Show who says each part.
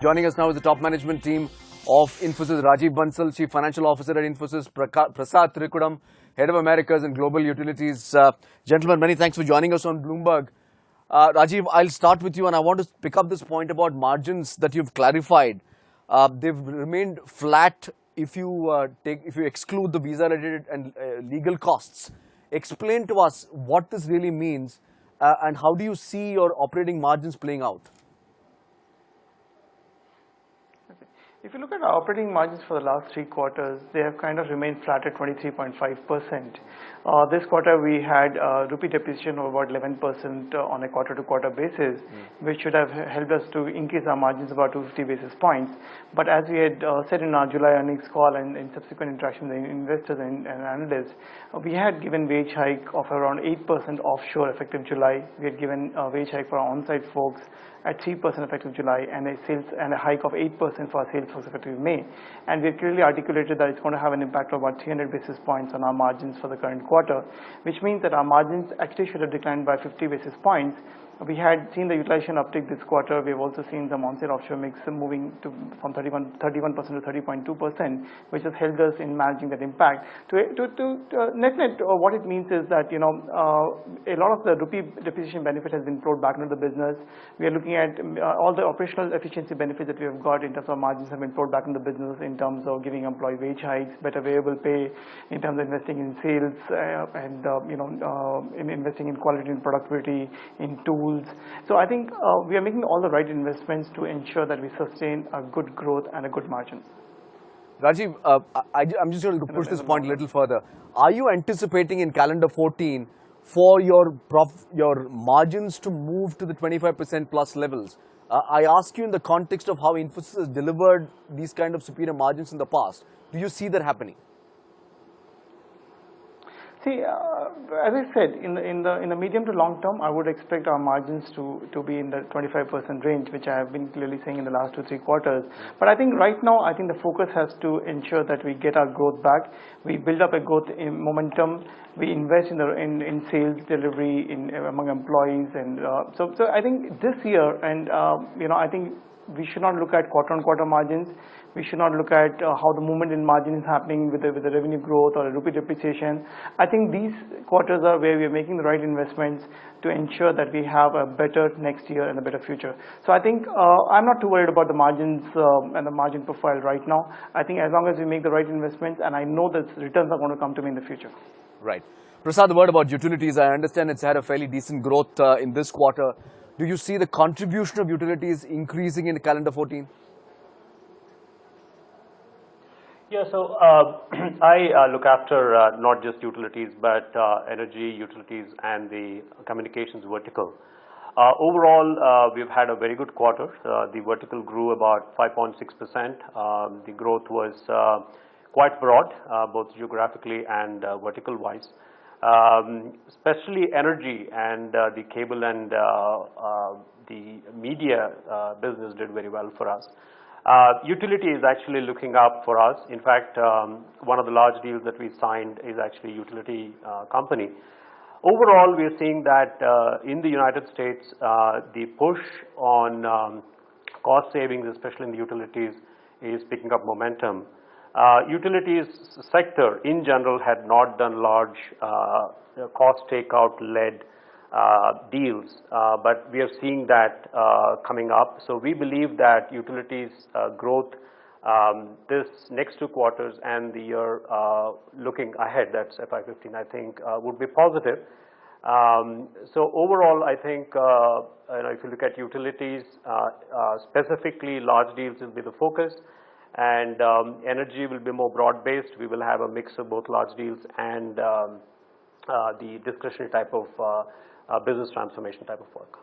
Speaker 1: Joining us now is the top management team of Infosys, Rajiv Bansal, Chief Financial Officer at Infosys, Prasad Thrikutam, Head of Americas and Global Utilities. Gentlemen, many thanks for joining us on Bloomberg. Rajiv, I'll start with you, and I want to pick up this point about margins that you've clarified. They've remained flat if you exclude the visa-related and legal costs. Explain to us what this really means, and how do you see your operating margins playing out?
Speaker 2: If you look at our operating margins for the last 3 quarters, they have kind of remained flat at 23.5%. This quarter we had rupee depreciation of about 11% on a quarter-to-quarter basis, which should have helped us to increase our margins about 250 basis points. But as we had said in our July earnings call and in subsequent interactions with investors and analysts, we had given wage hike of around 8% offshore effective July. We had given a wage hike for our on-site folks at 3% effective July, and a hike of 8% for our sales force effective May. And we clearly articulated that it's going to have an impact of about 300 basis points on our margins for the current quarter, which means that our margins actually should have declined by 50 basis points. We had seen the utilization uptick this quarter. We have also seen the on-site offshore mix moving from 31% to 30.2%, which has helped us in managing that impact. Net, what it means is that a lot of the rupee depreciation benefit has been flowed back into the business. We are looking at all the operational efficiency benefits that we have got in terms of margins have been flowed back into the business in terms of giving employee wage hikes, better variable pay, in terms of investing in sales and in investing in quality and productivity, in tools. So I think we are making all the right investments to ensure that we sustain a good growth and a good margin.
Speaker 1: Rajiv, I'm just going to push this point a little further. Are you anticipating in calendar 14 for your margins to move to the 25% plus levels? I ask you in the context of how Infosys has delivered these kind of superior margins in the past. Do you see that happening?
Speaker 2: See, as I said, in the medium to long term, I would expect our margins to be in the 25% range, which I have been clearly saying in the last 2-3 quarters. But I think right now, I think the focus has to ensure that we get our growth back. We build up a growth momentum. We invest in sales delivery among employees, and so I think this year, and I think we should not look at quarter-on-quarter margins. We should not look at how the movement in margin is happening with the revenue growth or rupee depreciation. I think these quarters are where we are making the right investments to ensure that we have a better next year and a better future. So I think I'm not too worried about the margins and the margin profile right now. I think as long as we make the right investments, and I know that returns are going to come to me in the future.
Speaker 1: Right. Prasad, the word about utilities, I understand it's had a fairly decent growth in this quarter. Do you see the contribution of utilities increasing in calendar 14?
Speaker 3: Yeah, so I look after not just utilities, but energy, utilities, and the communications vertical. Overall, we've had a very good quarter. The vertical grew about 5.6%. The growth was quite broad, both geographically and vertical-wise. Especially energy and the cable and the media business did very well for us. Utility is actually looking up for us. In fact, one of the large deals that we signed is actually a utility company. Overall, we are seeing that in the United States, the push on cost savings, especially in the utilities, is picking up momentum. Utilities sector in general had not done large cost takeout led deals, but we are seeing that coming up. So we believe that utilities growth this next 2 quarters and the year looking ahead, that's FY15, I think would be positive. So overall, I think if you look at utilities, specifically large deals will be the focus. And energy will be more broad-based. We will have a mix of both large deals and the discretionary type of business transformation type of work.